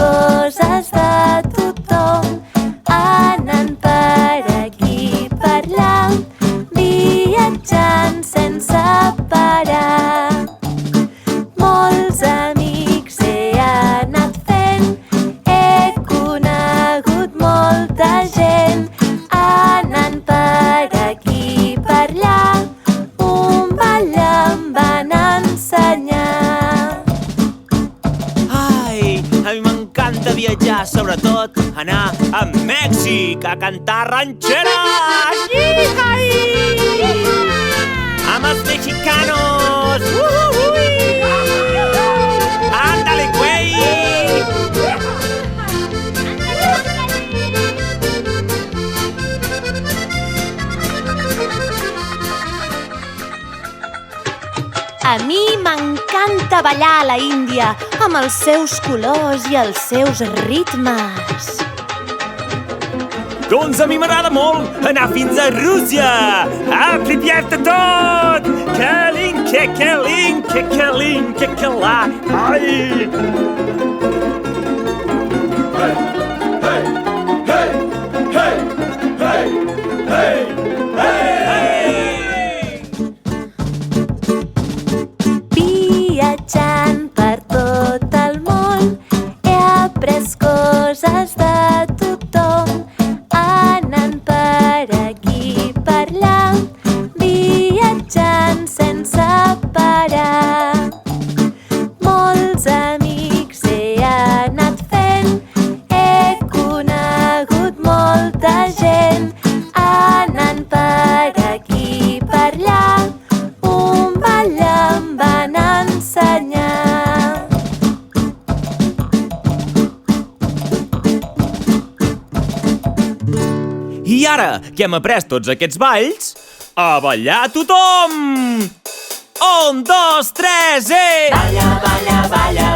coses de tothom, anant per aquí per allà, viatjant sense parar. Molts amics he anat fent, he conegut molta gent, anant per aquí per allà, un ball em van ensenyar. Ai, a mi m'encanta viatjar, sobretot anar a Mèxic a cantar ranxeres! Amb els mexicanos! Ándale, güey! A mi m'encanta ballar a la Índia amb els seus colors i els seus ritmes. Doncs a mi m'agrada molt anar fins a Rússia, a Pripyat tot! Que lin, que lin, que la! Ai! Viatjant per tot el món, he après coses de tothom, anant per aquí per allà, viatjant sense parar. Molts amics he anat fent, he conegut molta gent, anant per aquí per allà, un ball em van ensenyar. I ara que hem après tots aquests balls, a ballar tothom! 1, 2, 3, Balla, balla, balla,